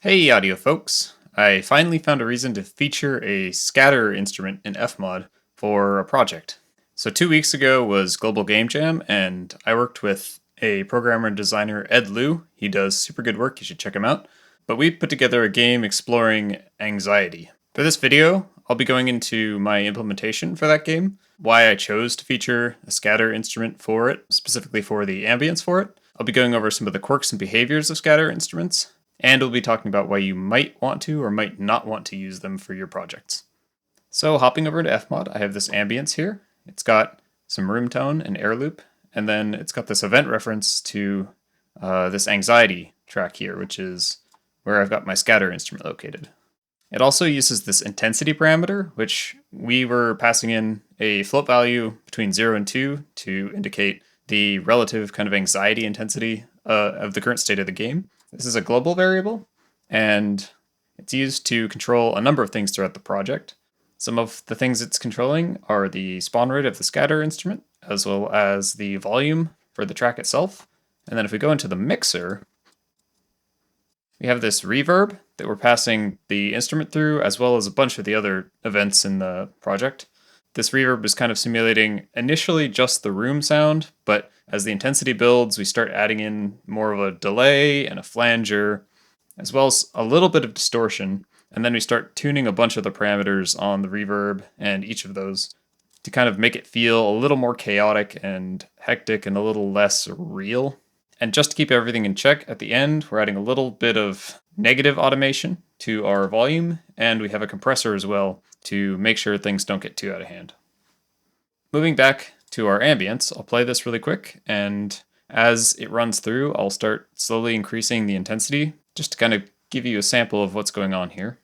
Hey audio folks, I finally found a reason to feature a scatter instrument in FMOD for a project. So 2 weeks ago was Global Game Jam and I worked with a programmer and designer, Ed Liu. He does super good work, you should check him out. But we put together a game exploring anxiety. For this video, I'll be going into my implementation for that game, why I chose to feature a scatter instrument for it, specifically for the ambience for it. I'll be going over some of the quirks and behaviors of scatter instruments, and we'll be talking about why you might want to or might not want to use them for your projects. So hopping over to FMOD, I have this ambience here. It's got some room tone and air loop, and then it's got this event reference to this anxiety track here, which is where I've got my scatter instrument located. It also uses this intensity parameter, which we were passing in a float value between 0 and 2 to indicate the relative kind of anxiety intensity of the current state of the game. This is a global variable, and it's used to control a number of things throughout the project. Some of the things it's controlling are the spawn rate of the scatter instrument, as well as the volume for the track itself. And then if we go into the mixer, we have this reverb that we're passing the instrument through, as well as a bunch of the other events in the project. This reverb is kind of simulating initially just the room sound, but as the intensity builds, we start adding in more of a delay and a flanger, as well as a little bit of distortion. And then we start tuning a bunch of the parameters on the reverb and each of those to kind of make it feel a little more chaotic and hectic and a little less real. And just to keep everything in check, at the end, we're adding a little bit of negative automation to our volume, and we have a compressor as well to make sure things don't get too out of hand. Moving back to our ambience, I'll play this really quick, and as it runs through, I'll start slowly increasing the intensity just to kind of give you a sample of what's going on here.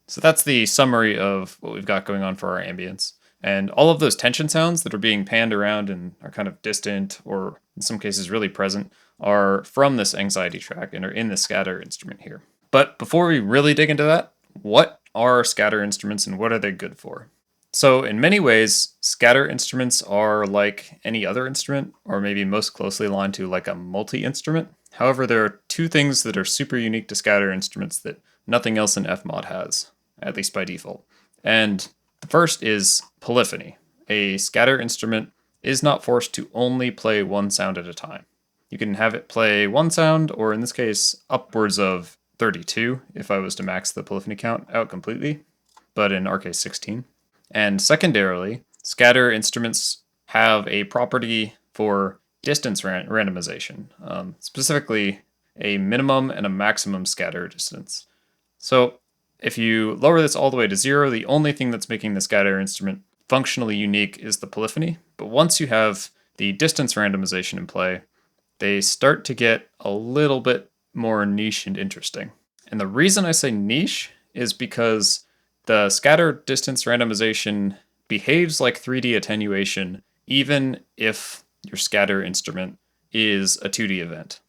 So that's the summary of what we've got going on for our ambience. And all of those tension sounds that are being panned around and are kind of distant, or in some cases really present, are from this anxiety track and are in the scatter instrument here. But before we really dig into that, what are scatter instruments and what are they good for? So in many ways, scatter instruments are like any other instrument, or maybe most closely aligned to like a multi-instrument. However, there are two things that are super unique to scatter instruments that nothing else in FMOD has, at least by default. And the first is polyphony. A scatter instrument is not forced to only play one sound at a time. You can have it play one sound, or in this case, upwards of 32, if I was to max the polyphony count out completely, but in our case 16. And secondarily, scatter instruments have a property for distance randomization, specifically a minimum and a maximum scatter distance. So if you lower this all the way to 0, the only thing that's making the scatter instrument functionally unique is the polyphony. But once you have the distance randomization in play, they start to get a little bit more niche and interesting. And the reason I say niche is because the scatter distance randomization behaves like 3D attenuation, even if your scatter instrument is a 2D event.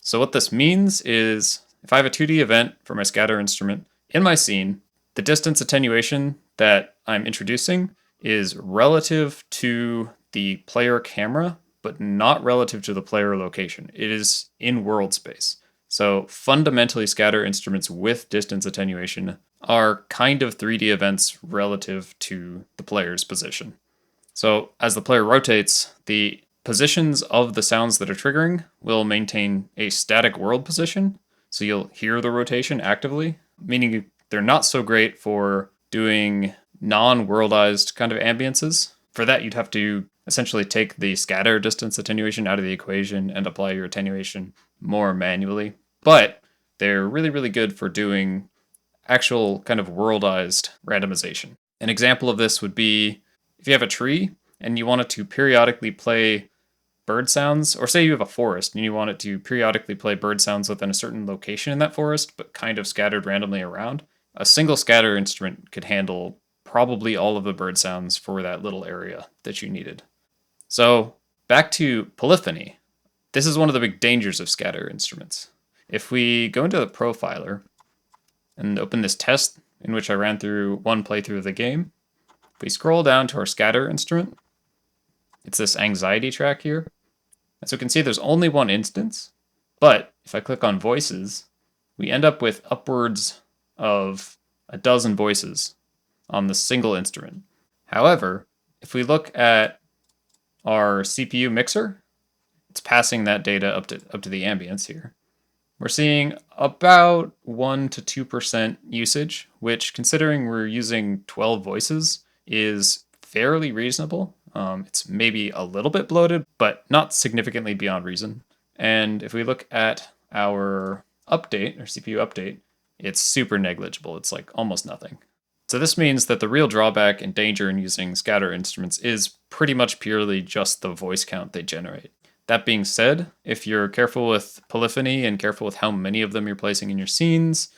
So what this means is if I have a 2D event for my scatter instrument in my scene, the distance attenuation that I'm introducing is relative to the player camera, but not relative to the player location. It is in world space. So fundamentally, scatter instruments with distance attenuation are kind of 3D events relative to the player's position. So as the player rotates, the positions of the sounds that are triggering will maintain a static world position. So you'll hear the rotation actively, meaning they're not so great for doing non-worldized kind of ambiances. For that, you'd have to essentially take the scatter distance attenuation out of the equation and apply your attenuation more manually. But they're really, really good for doing actual kind of worldized randomization. An example of this would be if you have a tree and you want it to periodically play bird sounds, or say you have a forest and you want it to periodically play bird sounds within a certain location in that forest, but kind of scattered randomly around, a single scatter instrument could handle probably all of the bird sounds for that little area that you needed. So back to polyphony. This is one of the big dangers of scatter instruments. If we go into the profiler and open this test in which I ran through one playthrough of the game, if we scroll down to our scatter instrument, it's this anxiety track here. And so we can see there's only one instance, but if I click on voices, we end up with upwards of a dozen voices on the single instrument. However, if we look at our CPU mixer, it's passing that data up to the ambience here. We're seeing about 1 to 2% usage, which, considering we're using 12 voices, is fairly reasonable. It's maybe a little bit bloated, but not significantly beyond reason. And if we look at our update, our CPU update, it's super negligible. It's like almost nothing. So this means that the real drawback and danger in using scatter instruments is pretty much purely just the voice count they generate. That being said, if you're careful with polyphony and careful with how many of them you're placing in your scenes,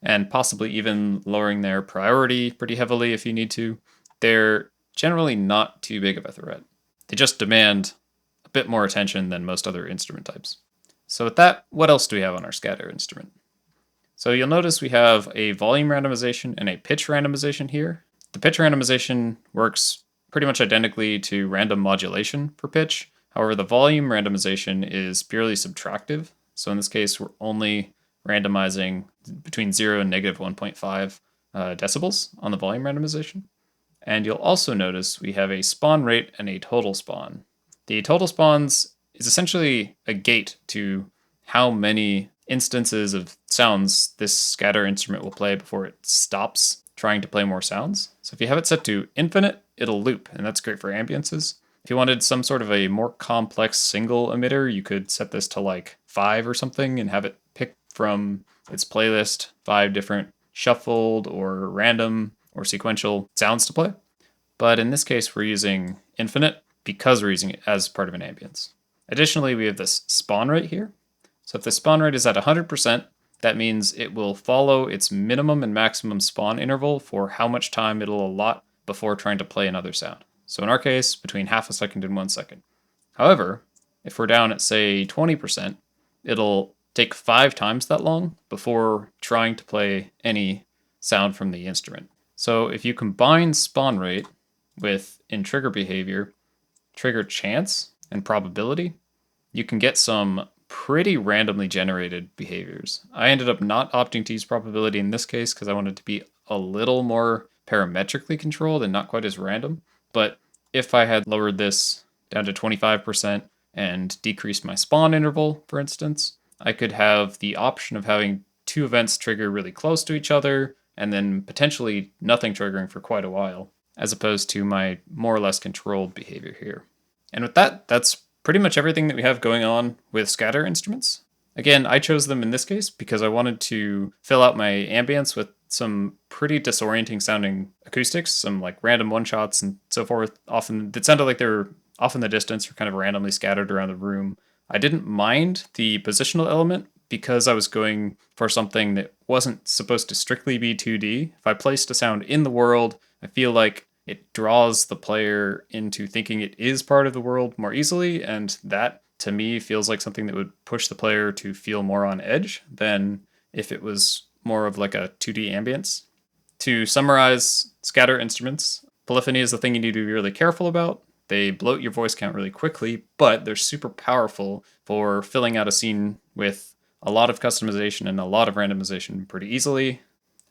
and possibly even lowering their priority pretty heavily if you need to, they're generally not too big of a threat. They just demand a bit more attention than most other instrument types. So with that, what else do we have on our scatter instrument? So you'll notice we have a volume randomization and a pitch randomization here. The pitch randomization works pretty much identically to random modulation for pitch. However, the volume randomization is purely subtractive. So in this case, we're only randomizing between 0 and negative 1.5 decibels on the volume randomization. And you'll also notice we have a spawn rate and a total spawn. The total spawns is essentially a gate to how many instances of sounds this scatter instrument will play before it stops trying to play more sounds. So if you have it set to infinite, it'll loop, and that's great for ambiances. If you wanted some sort of a more complex single emitter, you could set this to like 5 or something and have it pick from its playlist 5 different shuffled or random or sequential sounds to play. But in this case, we're using infinite because we're using it as part of an ambience. Additionally, we have this spawn rate here. So if the spawn rate is at 100%, that means it will follow its minimum and maximum spawn interval for how much time it'll allot before trying to play another sound. So in our case, between half a second and 1 second. However, if we're down at, say, 20%, it'll take 5 times that long before trying to play any sound from the instrument. So if you combine spawn rate with in trigger behavior, trigger chance and probability, you can get some pretty randomly generated behaviors. I ended up not opting to use probability in this case because I wanted to be a little more parametrically controlled and not quite as random. But if I had lowered this down to 25% and decreased my spawn interval, for instance, I could have the option of having 2 events trigger really close to each other and then potentially nothing triggering for quite a while, as opposed to my more or less controlled behavior here. And with that, that's pretty much everything that we have going on with scatter instruments. Again, I chose them in this case because I wanted to fill out my ambience with some pretty disorienting sounding acoustics, some like random one-shots and so forth. Often, it sounded like they were off in the distance or kind of randomly scattered around the room. I didn't mind the positional element because I was going for something that wasn't supposed to strictly be 2D. If I placed a sound in the world, I feel like it draws the player into thinking it is part of the world more easily, and that, to me, feels like something that would push the player to feel more on edge than if it was more of like a 2D ambience. To summarize scatter instruments, polyphony is the thing you need to be really careful about. They bloat your voice count really quickly, but they're super powerful for filling out a scene with a lot of customization and a lot of randomization pretty easily.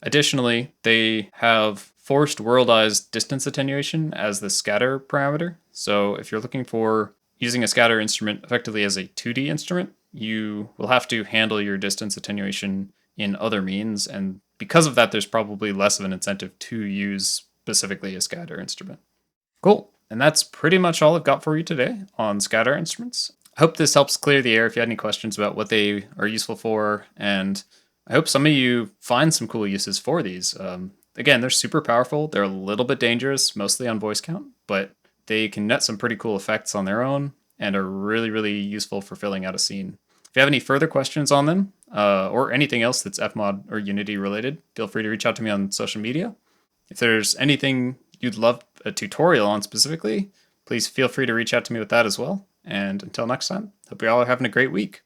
Additionally, they have forced worldized distance attenuation as the scatter parameter. So if you're looking for using a scatter instrument effectively as a 2D instrument, you will have to handle your distance attenuation in other means. And because of that, there's probably less of an incentive to use specifically a scatter instrument. Cool. And that's pretty much all I've got for you today on scatter instruments. I hope this helps clear the air if you had any questions about what they are useful for, and I hope some of you find some cool uses for these. Again, they're super powerful. They're a little bit dangerous, mostly on voice count, but they can net some pretty cool effects on their own and are really, really useful for filling out a scene. If you have any further questions on them, or anything else that's FMOD or Unity related, feel free to reach out to me on social media. If there's anything you'd love a tutorial on specifically, please feel free to reach out to me with that as well. And until next time, hope you're all having a great week.